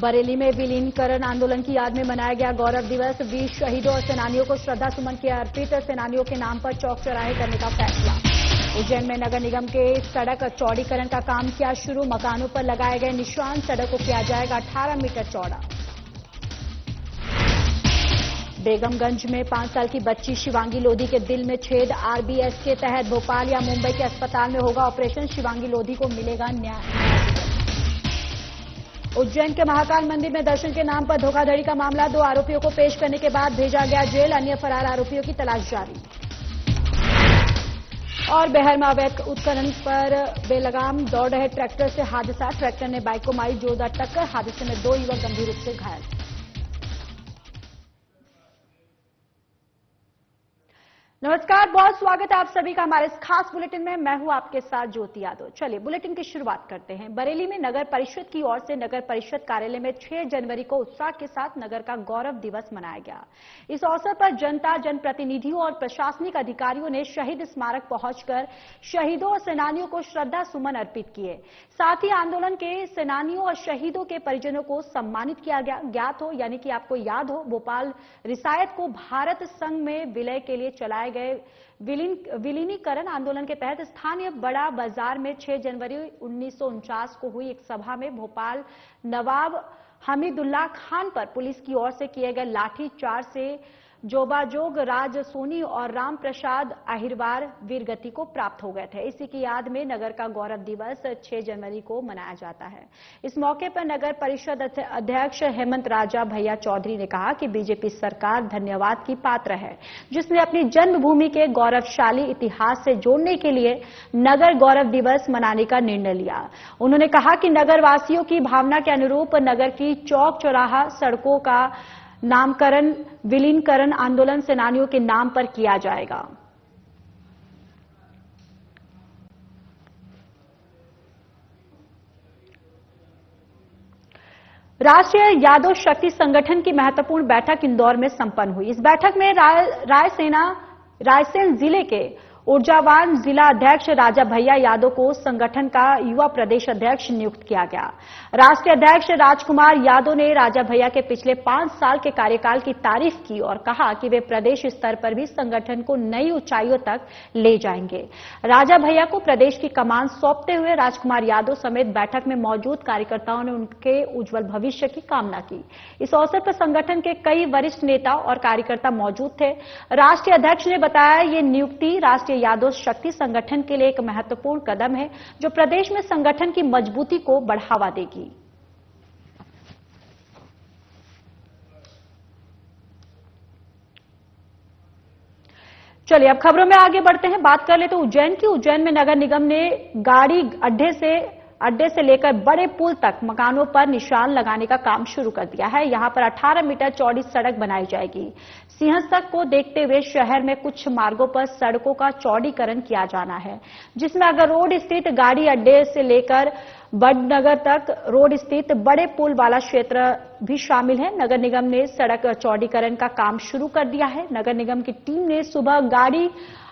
बरेली में विलीनीकरण आंदोलन की याद में मनाया गया गौरव दिवस। वीर शहीदों और सेनानियों को श्रद्धा सुमन किया अर्पित। सेनानियों के नाम पर चौक चौराहे करने का फैसला। उज्जैन में नगर निगम के सड़क चौड़ीकरण का काम किया शुरू। मकानों पर लगाए गए निशान। सड़क को किया जाएगा 18 मीटर चौड़ा। बेगमगंज में 5 साल की बच्ची शिवांगी लोधी के दिल में छेद। आरबीएस के तहत भोपाल या मुंबई के अस्पताल में होगा ऑपरेशन। शिवांगी लोधी को मिलेगा न्याय। उज्जैन के महाकाल मंदिर में दर्शन के नाम पर धोखाधड़ी का मामला। 2 आरोपियों को पेश करने के बाद भेजा गया जेल। अन्य फरार आरोपियों की तलाश जारी। और बिहार में अवैध उत्खनन पर बेलगाम दौड़ रहे ट्रैक्टर से हादसा। ट्रैक्टर ने बाइक को मारी जोरदार टक्कर। हादसे में 2 युवक गंभीर रूप से घायल। नमस्कार, बहुत स्वागत है आप सभी का हमारे इस खास बुलेटिन में। मैं हूं आपके साथ ज्योति यादव। चलिए बुलेटिन की शुरुआत करते हैं। बरेली में नगर परिषद की ओर से नगर परिषद कार्यालय में 6 जनवरी को उत्साह के साथ नगर का गौरव दिवस मनाया गया। इस अवसर पर जनता, जनप्रतिनिधियों और प्रशासनिक अधिकारियों ने शहीद स्मारक पहुंचकर शहीदों और सेनानियों को श्रद्धा सुमन अर्पित किए। साथ ही आंदोलन के सेनानियों और शहीदों के परिजनों को सम्मानित किया गया। ज्ञात हो यानी कि आपको याद हो, भोपाल रिसायत को भारत संघ में विलय के लिए चलाए गए विलीनीकरण आंदोलन के तहत स्थानीय बड़ा बाजार में 6 जनवरी 1949 को हुई एक सभा में भोपाल नवाब हमीदुल्लाह खान पर पुलिस की ओर से किए गए लाठीचार्ज से जोबाजोग राज सोनी और राम प्रसाद अहिरवार वीरगति को प्राप्त हो गए थे। इसी की याद में नगर का गौरव दिवस 6 जनवरी को मनाया जाता है। इस मौके पर नगर परिषद अध्यक्ष हेमंत राजा भैया चौधरी ने कहा कि बीजेपी सरकार धन्यवाद की पात्र है, जिसने अपनी जन्मभूमि के गौरवशाली इतिहास से जोड़ने के लिए नगर गौरव दिवस मनाने का निर्णय लिया। उन्होंने कहा कि नगर वासियों की भावना के अनुरूप नगर की चौक चौराहा सड़कों का नामकरण विलीनीकरण आंदोलन सेनानियों के नाम पर किया जाएगा। राष्ट्रीय यादव शक्ति संगठन की महत्वपूर्ण बैठक इंदौर में संपन्न हुई। इस बैठक में रायसेन जिले के ऊर्जावान जिला अध्यक्ष राजा भैया यादव को संगठन का युवा प्रदेश अध्यक्ष नियुक्त किया गया। राष्ट्रीय अध्यक्ष राजकुमार यादव ने राजा भैया के पिछले 5 साल के कार्यकाल की तारीफ की और कहा कि वे प्रदेश स्तर पर भी संगठन को नई ऊंचाइयों तक ले जाएंगे। राजा भैया को प्रदेश की कमान सौंपते हुए राजकुमार यादव समेत बैठक में मौजूद कार्यकर्ताओं ने उनके उज्जवल भविष्य की कामना की। इस अवसर पर संगठन के कई वरिष्ठ नेता और कार्यकर्ता मौजूद थे। राष्ट्रीय अध्यक्ष ने बताया ये नियुक्ति राष्ट्रीय यादव शक्ति संगठन के लिए एक महत्वपूर्ण कदम है, जो प्रदेश में संगठन की मजबूती को बढ़ावा देगी। चलिए अब खबरों में आगे बढ़ते हैं। बात कर ले तो उज्जैन की। उज्जैन में नगर निगम ने गाड़ी अड्डे से लेकर बड़े पुल तक मकानों पर निशान लगाने का काम शुरू कर दिया है। यहां पर 18 मीटर चौड़ी सड़क बनाई जाएगी। सिंहस्थ को देखते हुए शहर में कुछ मार्गों पर सड़कों का चौड़ीकरण किया जाना है, जिसमें अगर रोड स्थित गाड़ी अड्डे से लेकर बड़नगर तक रोड स्थित बड़े पुल वाला क्षेत्र भी शामिल है। नगर निगम ने सड़क चौड़ीकरण का काम शुरू कर दिया है। नगर निगम की टीम ने सुबह गाड़ी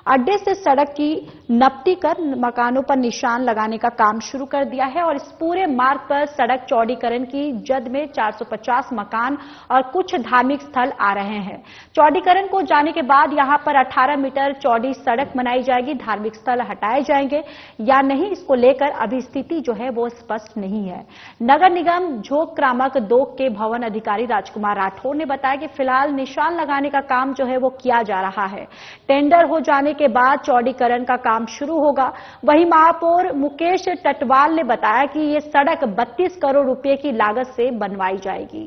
अड्डे से सड़क की नपटी कर मकानों पर निशान लगाने का काम शुरू कर दिया है और इस पूरे मार्ग पर सड़क चौड़ीकरण की जद में 450 मकान और कुछ धार्मिक स्थल आ रहे हैं। चौड़ीकरण को जाने के बाद यहां पर 18 मीटर चौड़ी सड़क बनाई जाएगी। धार्मिक स्थल हटाए जाएंगे या नहीं, इसको लेकर अभी स्थिति जो है वो स्पष्ट नहीं है। नगर निगम झोंक क्रामक 2 के भवन अधिकारी राजकुमार राठौर ने बताया कि फिलहाल निशान लगाने का काम जो है वो किया जा रहा है। टेंडर हो जाने के बाद चौड़ीकरण का काम शुरू होगा। वहीं महापौर मुकेश टटवाल ने बताया कि ये सड़क 32 करोड़ रुपए की लागत से बनवाई जाएगी।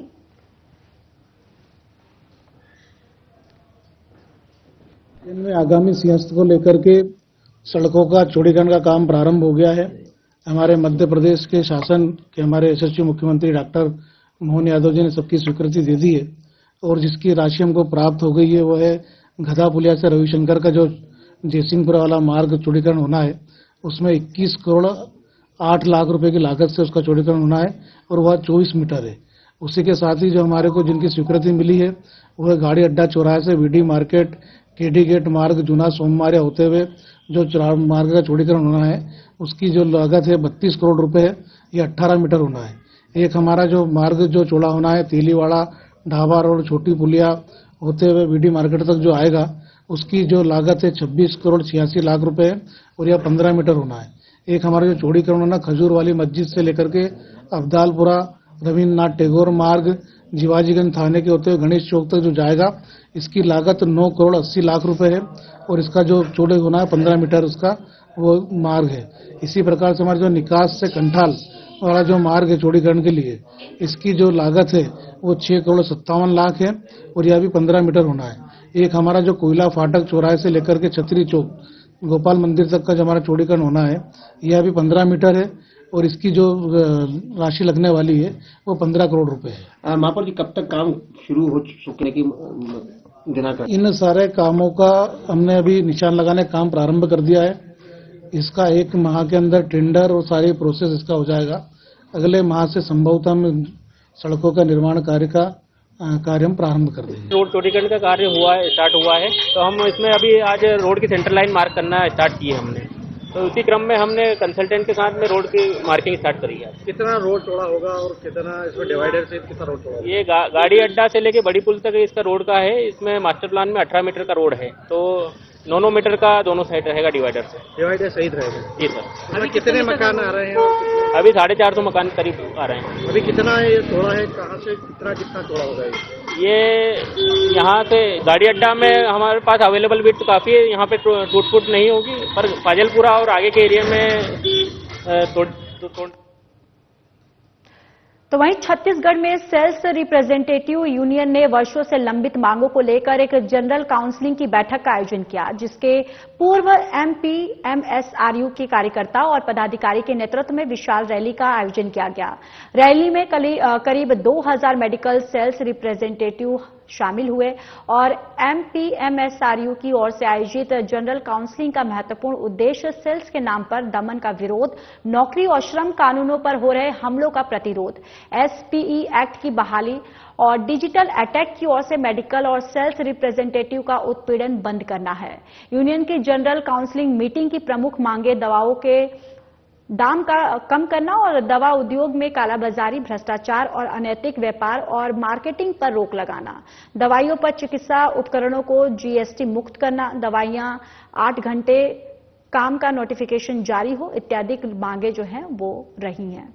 इनमें आगामी सिंहस्थ को लेकर के सड़कों का चौड़ीकरण का काम प्रारंभ हो गया है। हमारे मध्य प्रदेश के शासन के हमारे यशस्वी मुख्यमंत्री डॉक्टर मोहन यादव जी ने सबकी स्वीकृति दे दी है और जिसकी राशि हमको प्राप्त हो गई है वो है गधा पुलिया से रविशंकर का जो जयसिंहपुर वाला मार्ग चौड़ीकरण होना है, उसमें 21 करोड़ 8 लाख रुपए की लागत से उसका चौड़ीकरण होना है और वह 24 मीटर है। उसी के साथ ही जो हमारे को जिनकी स्वीकृति मिली है वह गाड़ी अड्डा चौराहे से वीडी मार्केट केडी गेट मार्ग जूना सोमवार होते हुए जो मार्ग का चौड़ीकरण होना है उसकी जो लागत है 32 करोड़ रुपए है। ये 18 मीटर होना है। एक हमारा जो मार्ग जो चौड़ा होना है तेलीवाड़ा ढाबा रोड छोटी पुलिया होते हुए बीडी मार्केट तक जो आएगा, उसकी जो लागत है 26 करोड़ 86 लाख रुपए है और यह 15 मीटर होना है। एक हमारा जो चौड़ीकरण होना खजूर वाली मस्जिद से लेकर के अब्दालपुरा रविन्द्रनाथ टैगोर मार्ग जीवाजीगंज थाने के होते हुए गणेश चौक तक जो जाएगा, इसकी लागत 9 करोड़ 80 लाख रुपए है और इसका जो चौड़े होना है 15 मीटर उसका वो मार्ग है। इसी प्रकार से हमारे जो निकास से कंठाल वाला जो मार्ग है चौड़ीकरण के लिए, इसकी जो लागत है वो 6 करोड़ 57 लाख है और यह भी 15 मीटर होना है। एक हमारा जो कोयला फाटक चौराहे से लेकर के छतरी चौक गोपाल मंदिर तक का जो हमारा चौड़ीकरण होना है, यह भी 15 मीटर है और इसकी जो राशि लगने वाली है वो 15 करोड़ रुपए है। महापौर जी, कब तक काम शुरू हो चुकने की दिनांक? इन सारे कामों का हमने अभी निशान लगाने का काम प्रारंभ कर दिया है। इसका 1 माह के अंदर टेंडर और सारी प्रोसेस इसका हो जाएगा। अगले माह से संभवतः हम सड़कों का निर्माण कार्य हम प्रारंभ कर देंगे। रोड चौड़ीकरण का कार्य स्टार्ट हुआ है, तो हम इसमें अभी आज रोड की सेंटर लाइन मार्क करना स्टार्ट की है हमने। तो उसी क्रम में हमने कंसल्टेंट के साथ में रोड की मार्किंग स्टार्ट करी है। कितना रोड चौड़ा होगा और कितना इसमें डिवाइडर से कितना रोड चौड़ा होगा? ये गाड़ी अड्डा से लेके बड़ी पुल तक इसका रोड का है। इसमें मास्टर प्लान में 18 मीटर का रोड है, तो 9 मीटर का दोनों साइड रहेगा डिवाइडर से। डिवाइडर सहित रहेगा? जी सर। अभी कितने मकान आ रहे हैं? अभी 450 मकान करीब आ रहे हैं। अभी कितना ये चौड़ा है, कहाँ से कितना चौड़ा होगा ये यहाँ से गाड़ी अड्डा में हमारे पास अवेलेबल विड्थ तो काफी है, यहाँ पे टूट फूट नहीं होगी, पर फाजिलपुरा और आगे के एरिया में तो वहीं छत्तीसगढ़ में सेल्स रिप्रेजेंटेटिव यूनियन ने वर्षों से लंबित मांगों को लेकर एक जनरल काउंसलिंग की बैठक का आयोजन किया, जिसके पूर्व एमपी एमएसआरयू के कार्यकर्ता और पदाधिकारी के नेतृत्व में विशाल रैली का आयोजन किया गया। रैली में करीब 2000 मेडिकल सेल्स रिप्रेजेंटेटिव शामिल हुए और एमपीएमएसआरयू की ओर से आयोजित जनरल काउंसलिंग का महत्वपूर्ण उद्देश्य सेल्स के नाम पर दमन का विरोध, नौकरी और श्रम कानूनों पर हो रहे हमलों का प्रतिरोध, एसपीई एक्ट की बहाली और डिजिटल अटैक की ओर से मेडिकल और सेल्स रिप्रेजेंटेटिव का उत्पीड़न बंद करना है। यूनियन की जनरल काउंसलिंग मीटिंग की प्रमुख मांगे दवाओं के दाम का कम करना और दवा उद्योग में कालाबाजारी, भ्रष्टाचार और अनैतिक व्यापार और मार्केटिंग पर रोक लगाना, दवाइयों पर चिकित्सा उपकरणों को जीएसटी मुक्त करना, दवाइयां 8 घंटे काम का नोटिफिकेशन जारी हो इत्यादि मांगे जो हैं वो रही हैं।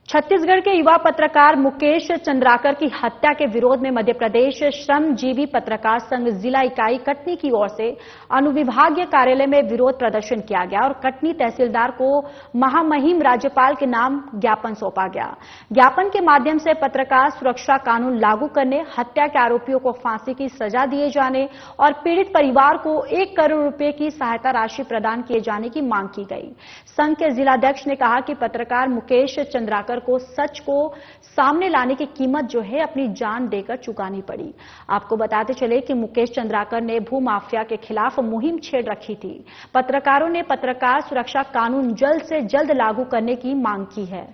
छत्तीसगढ़ के युवा पत्रकार मुकेश चंद्राकर की हत्या के विरोध में मध्य प्रदेश श्रमजीवी पत्रकार संघ जिला इकाई कटनी की ओर से अनुविभागीय कार्यालय में विरोध प्रदर्शन किया गया और कटनी तहसीलदार को महामहिम राज्यपाल के नाम ज्ञापन सौंपा गया। ज्ञापन के माध्यम से पत्रकार सुरक्षा कानून लागू करने, हत्या के आरोपियों को फांसी की सजा दिए जाने और पीड़ित परिवार को 1 करोड़ रुपए की सहायता राशि प्रदान किए जाने की मांग की गई। संघ के जिलाध्यक्ष ने कहा कि पत्रकार मुकेश चंद्राकर को सच को सामने लाने की कीमत जो है अपनी जान देकर चुकानी पड़ी। आपको बताते चले कि मुकेश चंद्राकर ने भूमाफिया के खिलाफ मुहिम छेड़ रखी थी। पत्रकारों ने पत्रकार सुरक्षा कानून जल्द से जल्द लागू करने की मांग की है।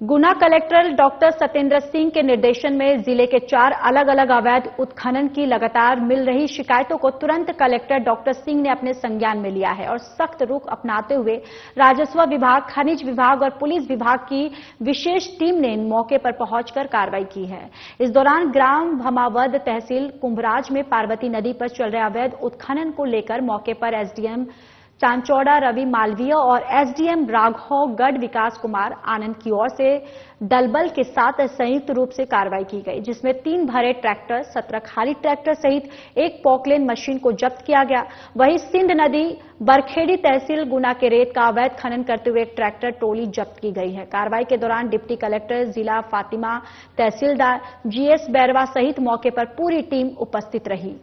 गुना कलेक्टर डॉक्टर सत्येंद्र सिंह के निर्देशन में जिले के 4 अलग अलग अवैध उत्खनन की लगातार मिल रही शिकायतों को तुरंत कलेक्टर डॉक्टर सिंह ने अपने संज्ञान में लिया है और सख्त रुख अपनाते हुए राजस्व विभाग, खनिज विभाग और पुलिस विभाग की विशेष टीम ने मौके पर पहुंचकर कार्रवाई की है। इस दौरान ग्राम भमावद तहसील कुंभराज में पार्वती नदी पर चल रहे अवैध उत्खनन को लेकर मौके पर एसडीएम चांचौड़ा रवि मालवीय और एसडीएम राघवगढ़ विकास कुमार आनंद की ओर से दलबल के साथ संयुक्त रूप से कार्रवाई की गई, जिसमें 3 भरे ट्रैक्टर, 17 खाली ट्रैक्टर सहित 1 पॉकलेन मशीन को जब्त किया गया। वहीं सिंध नदी बरखेड़ी तहसील गुना के रेत का अवैध खनन करते हुए एक ट्रैक्टर ट्रॉली जब्त की गई है। कार्रवाई के दौरान डिप्टी कलेक्टर जिला फातिमा, तहसीलदार जीएस बैरवा सहित मौके पर पूरी टीम उपस्थित रही।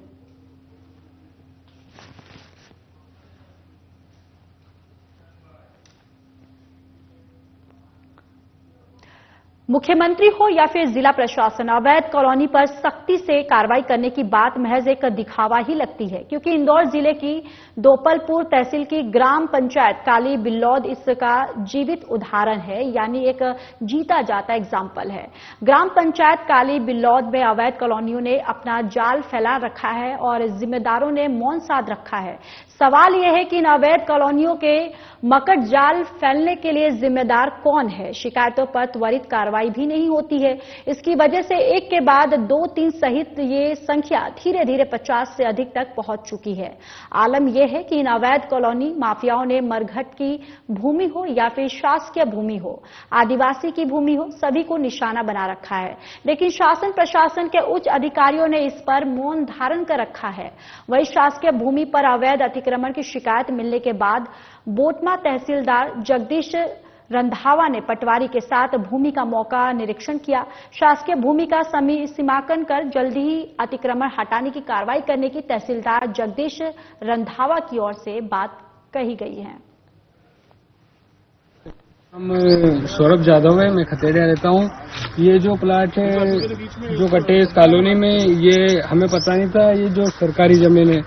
मुख्यमंत्री हो या फिर जिला प्रशासन, अवैध कॉलोनी पर सख्ती से कार्रवाई करने की बात महज एक दिखावा ही लगती है, क्योंकि इंदौर जिले की दोपलपुर तहसील की ग्राम पंचायत काली बिल्लौद इसका जीवित उदाहरण है, यानी एक जीता जाता एग्जाम्पल है। ग्राम पंचायत काली बिल्लौद में अवैध कॉलोनियों ने अपना जाल फैला रखा है और जिम्मेदारों ने मौन साध रखा है। सवाल यह है कि इन अवैध कॉलोनियों के मकड़ जाल फैलने के लिए जिम्मेदार कौन है। शिकायतों पर त्वरित कार्रवाई भी नहीं होती है। इसकी वजह से एक के बाद 2-3 सहित ये संख्या धीरे धीरे 50 से अधिक तक पहुंच चुकी है। आलम यह है कि इन अवैध कॉलोनी माफियाओं ने मरघट की भूमि हो या फिर शासकीय भूमि हो, आदिवासी की भूमि हो, सभी को निशाना बना रखा है। लेकिन शासन प्रशासन के उच्च अधिकारियों ने इस पर मौन धारण कर रखा है। वही शासकीय भूमि पर अवैध अतिक्रमण की शिकायत मिलने के बाद बोटमा तहसीलदार जगदीश रंधावा ने पटवारी के साथ भूमि का मौका निरीक्षण किया। शासकीय भूमि का सीमांकन कर जल्दी ही अतिक्रमण हटाने की कार्रवाई करने की तहसीलदार जगदीश रंधावा की ओर से बात कही गई है। हम सौरभ यादव है, मैं खतेरिया रहता हूँ। ये जो प्लाट है जो कटे इस कॉलोनी में, ये हमें पता नहीं था ये जो सरकारी जमीन है,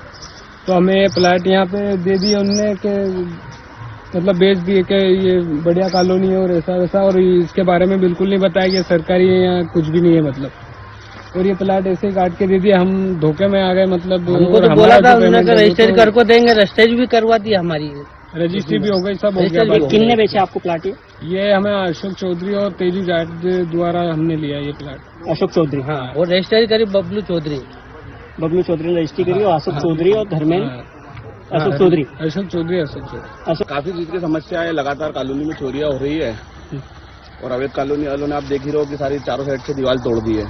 तो हमें प्लाट यहाँ पे दे दिए उनने के मतलब बेच दिए कि ये बढ़िया कॉलोनी है और ऐसा वैसा, और इसके बारे में बिल्कुल नहीं बताया कि सरकारी है या कुछ भी नहीं है मतलब। और ये प्लाट ऐसे ही काट के दे दिए, हम धोखे में आ गए मतलब। हमको तो बोला था उन्होंने रजिस्ट्री कर को देंगे, रजिस्ट्री भी करवा दी हमारी, रजिस्ट्री भी हो गई, सब हो गया। किसने बेचा आपको प्लाट? ये हमें अशोक चौधरी और तेजू जाट द्वारा हमने लिया ये प्लाट। अशोक चौधरी, हाँ। और रजिस्ट्री करी बबलू चौधरी ने रजिस्ट्री करी, और अशोक चौधरी और धर्मेंद्र अशोक चौधरी। काफी चीज की समस्या है, लगातार कॉलोनी में चोरियां हो रही है और अवैध कॉलोनी वालों ने आप देख ही रहो कि सारी चारों साइड से दीवार तोड़ दी है।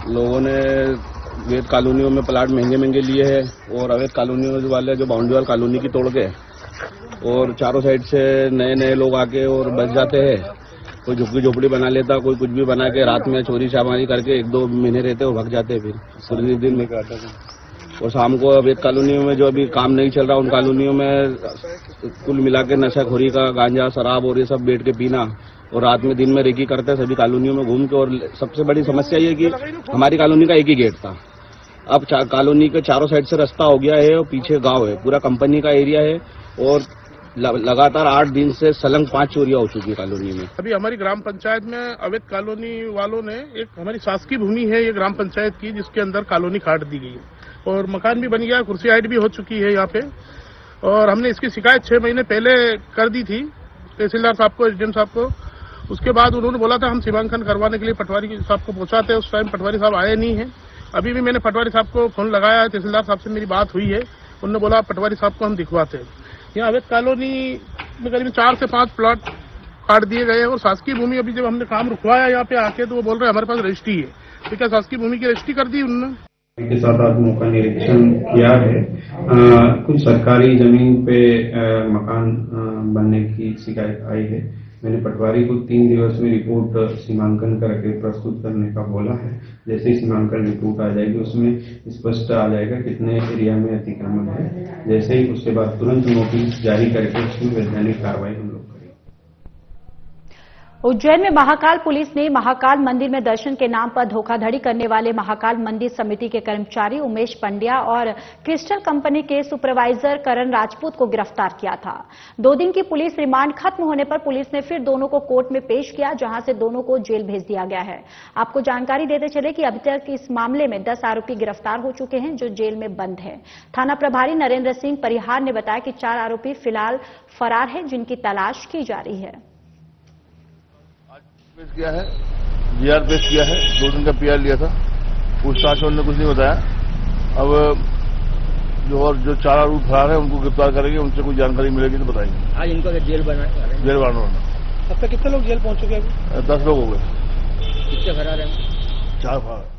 लोगों ने अवैध कॉलोनियों में प्लाट महंगे लिए हैं और अवैध कॉलोनियों वाले जो बाउंड्री वाल कॉलोनी की तोड़ के और चारों साइड से नए लोग आके और बस जाते हैं। कोई झुग्गी झोपड़ी बना लेता, कोई कुछ भी बना के रात में चोरी चामारी करके 1-2 महीने रहते और भग जाते, फिर पूरे दिन में आता था। और शाम को अवैध कॉलोनियों में जो अभी काम नहीं चल रहा उन कॉलोनियों में कुल मिला के नशाखोरी का गांजा शराब और ये सब बैठ के पीना, और रात में दिन में रेकी करते हैं सभी कॉलोनियों में घूम के। और सबसे बड़ी समस्या ये कि हमारी कॉलोनी का एक ही गेट था, अब कॉलोनी के चारों साइड से रास्ता हो गया है और पीछे गांव है, पूरा कंपनी का एरिया है और लगातार 8 दिन से सलंग 5 चोरियां हो चुकी है कॉलोनी में। अभी हमारी ग्राम पंचायत में अवैध कॉलोनी वालों ने एक हमारी शासकीय भूमि है ये ग्राम पंचायत की, जिसके अंदर कॉलोनी काट दी गई है और मकान भी बन गया, कुर्सी हाइट भी हो चुकी है यहाँ पे। और हमने इसकी शिकायत 6 महीने पहले कर दी थी तहसीलदार साहब को, एसडीएम साहब को। उसके बाद उन्होंने बोला था हम सीमांकन करवाने के लिए पटवारी साहब को पहुंचाते हैं। उस टाइम पटवारी साहब आए नहीं है। अभी भी मैंने पटवारी साहब को फोन लगाया है, तहसीलदार साहब से मेरी बात हुई है, उन्होंने बोला पटवारी साहब को हम दिखवाते हैं। यहाँ अवैध कॉलोनी में करीब 4 से 5 प्लॉट काट दिए गए और शासकीय भूमि अभी जब हमने काम रुकवाया यहाँ पे आके तो वो बोल रहे हैं हमारे पास रजिस्ट्री है। तो क्या शासकीय भूमि की रजिस्ट्री कर दी उन्होंने? के साथ आज मौका निरीक्षण किया है। कुछ सरकारी जमीन पे मकान बनने की शिकायत आई है। मैंने पटवारी को 3 दिवस में रिपोर्ट सीमांकन करके प्रस्तुत करने का बोला है। जैसे ही सीमांकन रिपोर्ट आ जाएगी उसमें स्पष्ट आ जाएगा कितने एरिया में अतिक्रमण है। जैसे ही उसके बाद तुरंत नोटिस जारी करके उसमें वैधानिक कार्रवाई हम लोग करेंगे। उज्जैन में महाकाल पुलिस ने महाकाल मंदिर में दर्शन के नाम पर धोखाधड़ी करने वाले महाकाल मंदिर समिति के कर्मचारी उमेश पंड्या और क्रिस्टल कंपनी के सुपरवाइजर करण राजपूत को गिरफ्तार किया था। 2 दिन की पुलिस रिमांड खत्म होने पर पुलिस ने फिर दोनों को कोर्ट में पेश किया, जहां से दोनों को जेल भेज दिया गया है। आपको जानकारी देते चले कि अभी तक इस मामले में 10 आरोपी गिरफ्तार हो चुके हैं जो जेल में बंद है। थाना प्रभारी नरेंद्र सिंह परिहार ने बताया कि 4 आरोपी फिलहाल फरार है, जिनकी तलाश की जा रही है। किया है, जीआर पेश किया है, 2 दिन का पीआर लिया था। पूछताछ में कुछ नहीं बताया। अब जो 4 आरोपी फरार है उनको गिरफ्तार करेंगे, उनसे कोई जानकारी मिलेगी तो बताएंगे। आज इनको जेल बनाना। जेल बनाना। अब तक कितने लोग जेल पहुंच चुके हैं? 10 लोग हो गए। कितने फरार हैं? 4 फरार।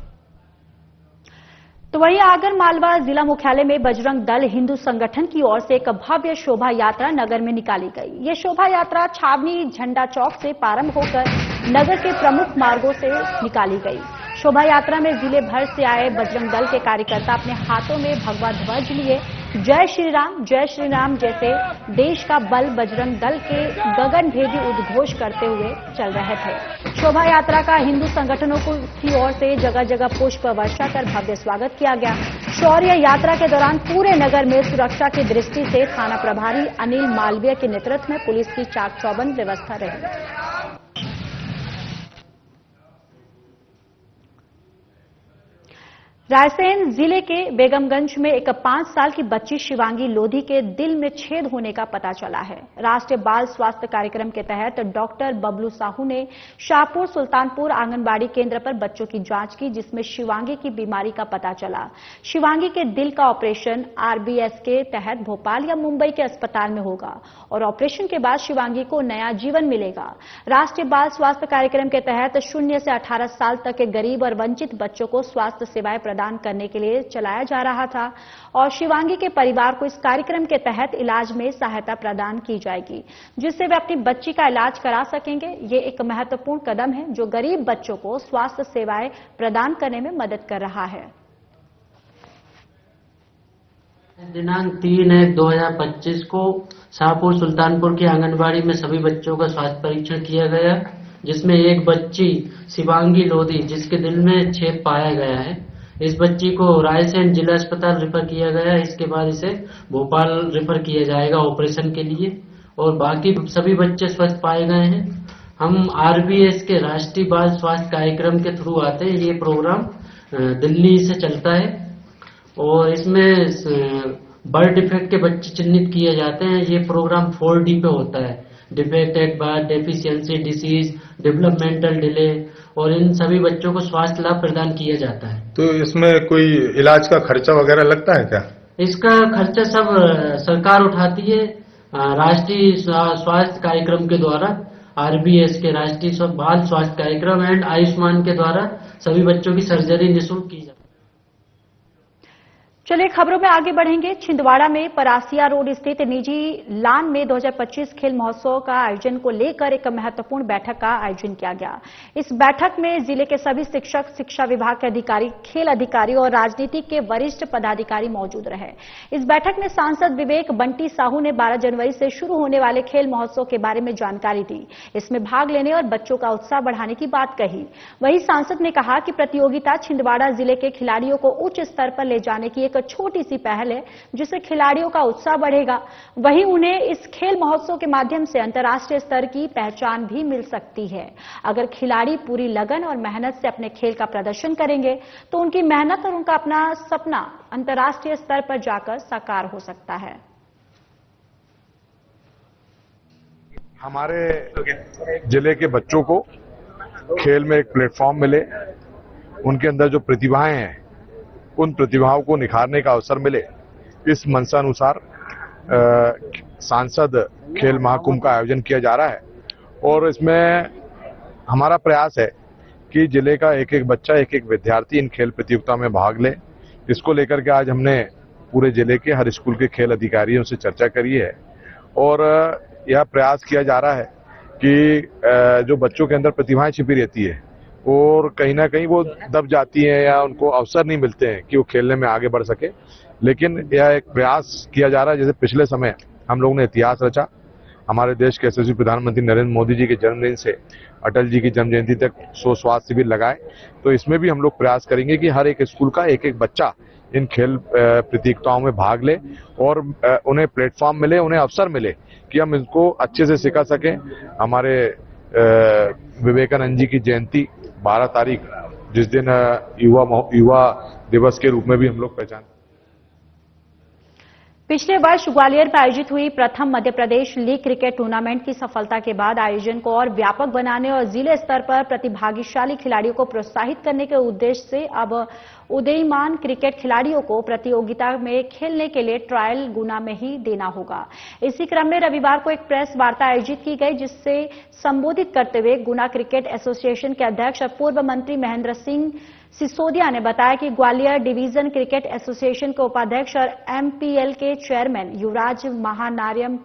तो वहीं आगर मालवा जिला मुख्यालय में बजरंग दल हिंदू संगठन की ओर से एक भव्य शोभा यात्रा नगर में निकाली गई। ये शोभा यात्रा छावनी झंडा चौक से प्रारंभ होकर नगर के प्रमुख मार्गों से निकाली गई। शोभा यात्रा में जिले भर से आए बजरंग दल के कार्यकर्ता अपने हाथों में भगवा ध्वज लिए जय श्री राम जैसे देश का बल बजरंग दल के गगनभेदी उद्घोष करते हुए चल रहे थे। शोभा यात्रा का हिंदू संगठनों की ओर से जगह जगह पुष्प वर्षा कर भव्य स्वागत किया गया। शौर्य यात्रा के दौरान पूरे नगर में सुरक्षा की दृष्टि से थाना प्रभारी अनिल मालवीय के नेतृत्व में पुलिस की चाक चौबंद व्यवस्था रही। रायसेन जिले के बेगमगंज में एक 5 साल की बच्ची शिवांगी लोधी के दिल में छेद होने का पता चला है। राष्ट्रीय बाल स्वास्थ्य कार्यक्रम के तहत डॉक्टर बबलू साहू ने शाहपुर सुल्तानपुर आंगनबाड़ी केंद्र पर बच्चों की जांच की, जिसमें शिवांगी की बीमारी का पता चला। शिवांगी के दिल का ऑपरेशन आरबीएस के तहत भोपाल या मुंबई के अस्पताल में होगा और ऑपरेशन के बाद शिवांगी को नया जीवन मिलेगा। राष्ट्रीय बाल स्वास्थ्य कार्यक्रम के तहत 0 से 18 साल तक के गरीब और वंचित बच्चों को स्वास्थ्य सेवाएं प्रदान करने के लिए चलाया जा रहा था और शिवांगी के परिवार को इस कार्यक्रम के तहत इलाज में सहायता प्रदान की जाएगी, जिससे वे अपनी बच्ची का इलाज करा सकेंगे। ये एक महत्वपूर्ण कदम है जो गरीब बच्चों को स्वास्थ्य सेवाएं प्रदान करने में मदद कर रहा है। दिनांक 3/1/2025 को शाहपुर सुल्तानपुर की आंगनबाड़ी में सभी बच्चों का स्वास्थ्य परीक्षण किया गया, जिसमें एक बच्ची शिवांगी लोधी जिसके दिल में छेद पाया गया है। इस बच्ची को रायसेन जिला अस्पताल रेफर किया गया। इसके बाद इसे भोपाल रेफर किया जाएगा ऑपरेशन के लिए और बाकी सभी बच्चे स्वस्थ पाए गए हैं। हम आरबीएस के राष्ट्रीय बाल स्वास्थ्य कार्यक्रम के थ्रू आते हैं। ये प्रोग्राम दिल्ली से चलता है और इसमें बर्थ डिफेक्ट के बच्चे चिन्हित किए जाते हैं। ये प्रोग्राम 4D पे होता है, defected birth, deficiency disease, developmental delay, और इन सभी बच्चों को स्वास्थ्य लाभ प्रदान किया जाता है। तो इसमें कोई इलाज का खर्चा वगैरह लगता है क्या? इसका खर्चा सब सरकार उठाती है राष्ट्रीय स्वास्थ्य कार्यक्रम के द्वारा। आरबीएस के राष्ट्रीय बाल स्वास्थ्य कार्यक्रम एंड आयुष्मान के द्वारा सभी बच्चों की सर्जरी निःशुल्क की जाती है। चलिए खबरों में आगे बढ़ेंगे। छिंदवाड़ा में परासिया रोड स्थित निजी लान में 2025 खेल महोत्सव का आयोजन को लेकर एक महत्वपूर्ण बैठक का आयोजन किया गया। इस बैठक में जिले के सभी शिक्षक, शिक्षा विभाग के अधिकारी, खेल अधिकारी और राजनीति के वरिष्ठ पदाधिकारी मौजूद रहे। इस बैठक में सांसद विवेक बंटी साहू ने 12 जनवरी से शुरू होने वाले खेल महोत्सव के बारे में जानकारी दी। इसमें भाग लेने और बच्चों का उत्साह बढ़ाने की बात कही। वहीं सांसद ने कहा कि प्रतियोगिता छिंदवाड़ा जिले के खिलाड़ियों को उच्च स्तर पर ले जाने की एक छोटी सी पहल है, जिससे खिलाड़ियों का उत्साह बढ़ेगा। वहीं उन्हें इस खेल महोत्सव के माध्यम से अंतर्राष्ट्रीय स्तर की पहचान भी मिल सकती है। अगर खिलाड़ी पूरी लगन और मेहनत से अपने खेल का प्रदर्शन करेंगे तो उनकी मेहनत और उनका अपना सपना अंतर्राष्ट्रीय स्तर पर जाकर साकार हो सकता है। हमारे जिले के बच्चों को खेल में एक प्लेटफॉर्म मिले, उनके अंदर जो प्रतिभाएं हैं उन प्रतिभाओं को निखारने का अवसर मिले, इस मंशानुसार सांसद खेल महाकुंभ का आयोजन किया जा रहा है। और इसमें हमारा प्रयास है कि जिले का एक एक बच्चा, एक एक विद्यार्थी इन खेल प्रतियोगिता में भाग ले। इसको लेकर के आज हमने पूरे जिले के हर स्कूल के खेल अधिकारियों से चर्चा करी है और यह प्रयास किया जा रहा है कि जो बच्चों के अंदर प्रतिभाएं छिपी रहती है और कहीं ना कहीं वो दब जाती हैं या उनको अवसर नहीं मिलते हैं कि वो खेलने में आगे बढ़ सके, लेकिन यह एक प्रयास किया जा रहा है। जैसे पिछले समय हम लोगों ने इतिहास रचा, हमारे देश के यशस्वी प्रधानमंत्री नरेंद्र मोदी जी के जन्मदिन से अटल जी की जन्म जयंती तक 100 स्वास्थ्य शिविर लगाए, तो इसमें भी हम लोग प्रयास करेंगे कि हर एक स्कूल का एक एक बच्चा इन खेल प्रतियोगिताओं में भाग ले और उन्हें प्लेटफॉर्म मिले, उन्हें अवसर मिले कि हम इनको अच्छे से सिखा सकें। हमारे विवेकानंद जी की जयंती 12 तारीख, जिस दिन युवा दिवस के रूप में भी हम लोग पहचानते। पिछले वर्ष ग्वालियर में आयोजित हुई प्रथम Madhya Pradesh league cricket tournament की सफलता के बाद आयोजन को और व्यापक बनाने और जिले स्तर पर प्रतिभागिशाली खिलाड़ियों को प्रोत्साहित करने के उद्देश्य से अब उदीयमान क्रिकेट खिलाड़ियों को प्रतियोगिता में खेलने के लिए ट्रायल गुना में ही देना होगा। इसी क्रम में रविवार को एक प्रेस वार्ता आयोजित की गई, जिससे संबोधित करते हुए गुना क्रिकेट एसोसिएशन के अध्यक्ष और पूर्व मंत्री महेंद्र सिंह सिसोदिया ने बताया कि ग्वालियर डिवीजन क्रिकेट एसोसिएशन के उपाध्यक्ष और एमपीएल के चेयरमैन युवराज महानार्यम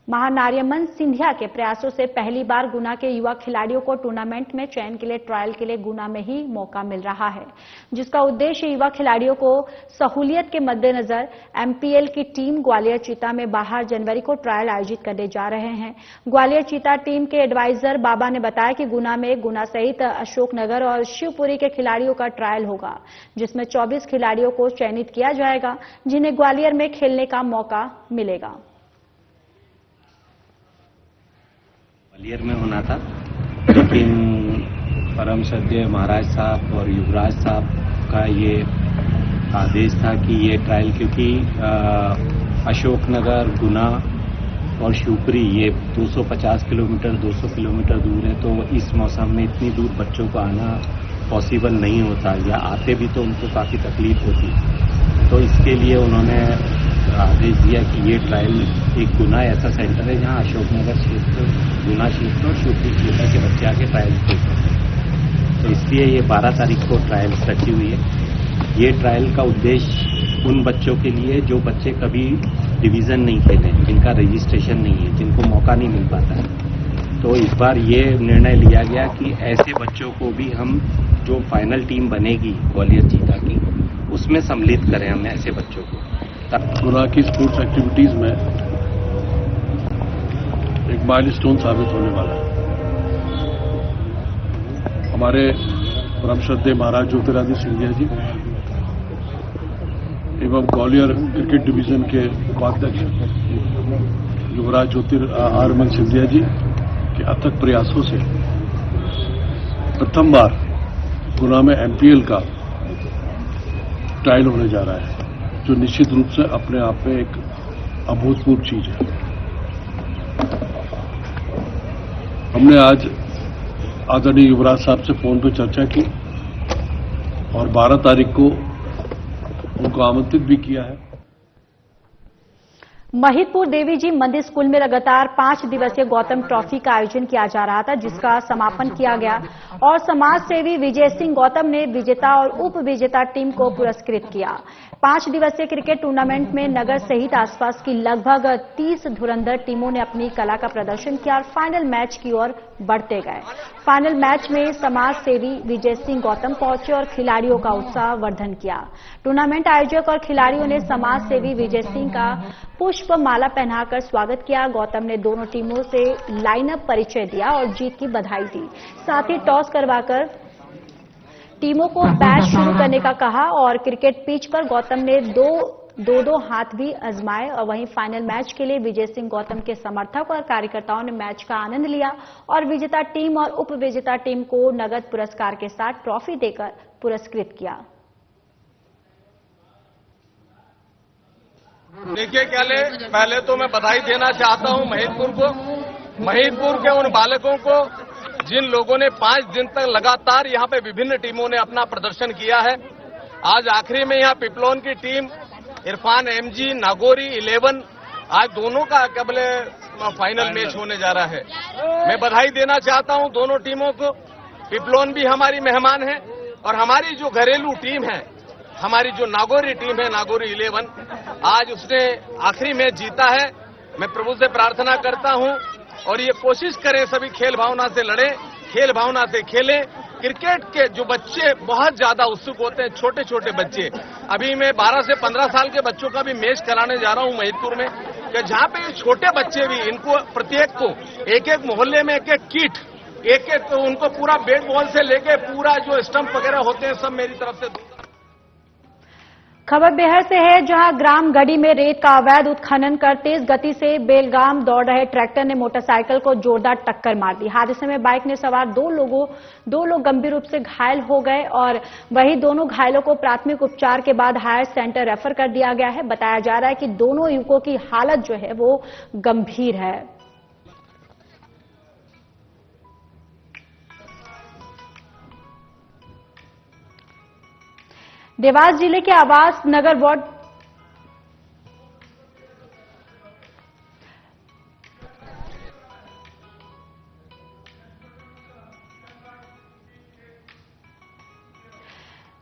महानारियमन सिंधिया के प्रयासों से पहली बार गुना के युवा खिलाड़ियों को टूर्नामेंट में चयन के लिए ट्रायल के लिए गुना में ही मौका मिल रहा है, जिसका उद्देश्य युवा खिलाड़ियों को सहूलियत के मद्देनजर एमपीएल की टीम ग्वालियर चीता में 12 जनवरी को ट्रायल आयोजित करने जा रहे हैं। ग्वालियर चीता टीम के एडवाइजर बाबा ने बताया कि गुना में गुना सहित अशोकनगर और शिवपुरी के खिलाड़ियों का ट्रायल होगा, जिसमें 24 खिलाड़ियों को चयनित किया जाएगा, जिन्हें ग्वालियर में खेलने का मौका मिलेगा। ग्वालियर में होना था, लेकिन परम श्रद्धेय महाराज साहब और युवराज साहब का ये आदेश था कि ये ट्रायल, क्योंकि अशोकनगर, गुना और शिवपुरी ये 250 किलोमीटर 200 किलोमीटर दूर है, तो इस मौसम में इतनी दूर बच्चों को आना पॉसिबल नहीं होता, या आते भी तो उनको काफ़ी तकलीफ होती। तो इसके लिए उन्होंने आदेश दिया कि ये ट्रायल एक गुना ऐसा सेंटर है जहां अशोकनगर क्षेत्र, गुना क्षेत्र और शिवपुरी क्षेत्र के बच्चे आके ट्रायल खेल सकते हैं। तो इसलिए ये 12 तारीख को ट्रायल रखी हुई है। ये ट्रायल का उद्देश्य उन बच्चों के लिए जो बच्चे कभी डिवीज़न नहीं खेले, जिनका रजिस्ट्रेशन नहीं है, जिनको मौका नहीं मिल पाता है। तो इस बार ये निर्णय लिया गया कि ऐसे बच्चों को भी हम, जो फाइनल टीम बनेगी ग्वालियर चीता की, उसमें सम्मिलित करें हम ऐसे बच्चों को। गुना की स्पोर्ट्स एक्टिविटीज में एक माइलस्टोन साबित होने वाला है। हमारे परम श्रद्धेय महाराज ज्योतिरादित्य सिंधिया जी एवं ग्वालियर क्रिकेट डिवीजन के उपाध्यक्ष युवराज ज्योतिरादित्य सिंधिया जी के अथक प्रयासों से प्रथम बार गुना में एमपीएल का ट्रायल होने जा रहा है, जो निश्चित रूप से अपने आप में एक अभूतपूर्व चीज है। हमने आज आदरणीय युवराज साहब से फोन पर चर्चा की और 12 तारीख को उनको आमंत्रित भी किया है। महिदपुर देवी जी मंदिर स्कूल में लगातार 5 दिवसीय गौतम ट्रॉफी का आयोजन किया जा रहा था, जिसका समापन किया गया और समाज सेवी विजय सिंह गौतम ने विजेता और उप विजेता टीम को पुरस्कृत किया। 5 दिवसीय क्रिकेट टूर्नामेंट में नगर सहित आसपास की लगभग 30 धुरंधर टीमों ने अपनी कला का प्रदर्शन किया और फाइनल मैच की ओर बढ़ते गए। फाइनल मैच में समाज सेवी विजय सिंह गौतम पहुंचे और खिलाड़ियों का उत्साह वर्धन किया। टूर्नामेंट आयोजक और खिलाड़ियों ने समाज सेवी विजय सिंह का पुष्प माला पहनाकर स्वागत किया। गौतम ने दोनों टीमों से लाइनअप परिचय दिया और जीत की बधाई दी। साथ ही टॉस करवाकर टीमों को बैट शुरू करने का कहा और क्रिकेट पिच पर गौतम ने दो हाथ भी आजमाए। और वहीं फाइनल मैच के लिए विजय सिंह गौतम के समर्थक और कार्यकर्ताओं ने मैच का आनंद लिया और विजेता टीम और उप विजेता टीम को नगद पुरस्कार के साथ ट्रॉफी देकर पुरस्कृत किया। देखिए पहले तो मैं बधाई देना चाहता हूं महिदपुर को, महिदपुर के उन बालकों को जिन लोगों ने 5 दिन तक लगातार यहां पे विभिन्न टीमों ने अपना प्रदर्शन किया है। आज आखिरी में यहां पिपलोन की टीम, इरफान एमजी, नागौरी 11, आज दोनों का कबले फाइनल मैच होने जा रहा है। मैं बधाई देना चाहता हूं दोनों टीमों को। पिपलोन भी हमारी मेहमान है और हमारी जो घरेलू टीम है, हमारी जो नागौरी टीम है, नागौरी 11, आज उसने आखिरी मैच जीता है। मैं प्रभु से प्रार्थना करता हूं और ये कोशिश करें सभी खेल भावना से लड़ें, खेल भावना से खेलें। क्रिकेट के जो बच्चे बहुत ज्यादा उत्सुक होते हैं, छोटे छोटे बच्चे, अभी मैं 12 से 15 साल के बच्चों का भी मैच कराने जा रहा हूं महिदपुर में, कि जहां पे छोटे बच्चे भी, इनको प्रत्येक को एक मोहल्ले में एक किट, एक उनको पूरा बैट बॉल से लेके पूरा जो स्टंप वगैरह होते हैं सब मेरी तरफ से। खबर बेहर से है, जहां ग्राम गढ़ी में रेत का अवैध उत्खनन कर तेज गति से बेलगाम दौड़ रहे ट्रैक्टर ने मोटरसाइकिल को जोरदार टक्कर मार दी। हादसे में बाइक में सवार दो लोग गंभीर रूप से घायल हो गए और वही दोनों घायलों को प्राथमिक उपचार के बाद हायर सेंटर रेफर कर दिया गया है। बताया जा रहा है कि दोनों युवकों की हालत जो है वो गंभीर है। देवास जिले के आवास नगर वार्ड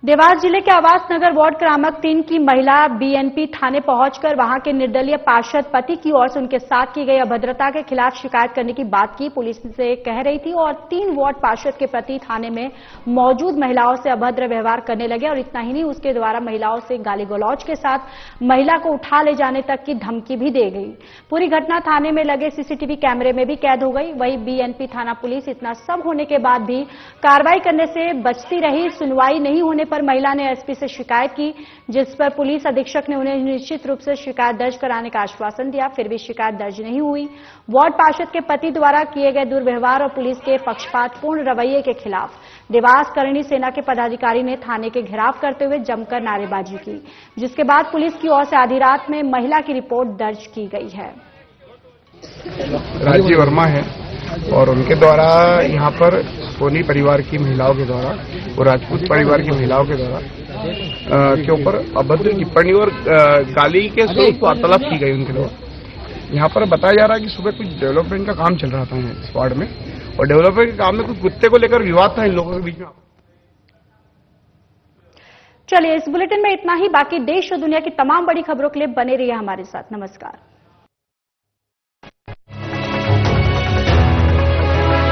देवास जिले के आवास नगर वार्ड क्रमांक 3 की महिला बीएनपी थाने पहुंचकर वहां के निर्दलीय पार्षद पति की ओर से उनके साथ की गई अभद्रता के खिलाफ शिकायत करने की बात की पुलिस से कह रही थी और 3 वार्ड पार्षद के प्रति थाने में मौजूद महिलाओं से अभद्र व्यवहार करने लगे और इतना ही नहीं उसके द्वारा महिलाओं से गाली गलौज के साथ महिला को उठा ले जाने तक की धमकी भी दे गई। पूरी घटना थाने में लगे सीसीटीवी कैमरे में भी कैद हो गई। वहीं बीएनपी थाना पुलिस इतना सब होने के बाद भी कार्रवाई करने से बचती रही। सुनवाई नहीं होने पर महिला ने एसपी से शिकायत की, जिस पर पुलिस अधीक्षक ने उन्हें निश्चित रूप से शिकायत दर्ज कराने का आश्वासन दिया, फिर भी शिकायत दर्ज नहीं हुई। वार्ड पार्षद के पति द्वारा किए गए दुर्व्यवहार और पुलिस के पक्षपातपूर्ण रवैये के खिलाफ देवास करणी सेना के पदाधिकारी ने थाने के घेराव करते हुए जमकर नारेबाजी की, जिसके बाद पुलिस की ओर से आधी रात में महिला की रिपोर्ट दर्ज की गई है। राजीव वर्मा है और उनके द्वारा यहाँ पर सोनी परिवार की महिलाओं के द्वारा और राजपूत परिवार की महिलाओं के द्वारा के ऊपर अभद्र टिप्पणी और गाली के साथ वार्तालाप की गई उनके द्वारा। यहाँ पर बताया जा रहा है कि सुबह कुछ डेवलपमेंट का काम चल रहा था इस वार्ड में और डेवलपमेंट के काम में कुछ कुत्ते को लेकर विवाद था इन लोगों के बीच में। चलिए इस बुलेटिन में इतना ही। बाकी देश और दुनिया की तमाम बड़ी खबरों के लिए बने रहिए हमारे साथ। नमस्कार।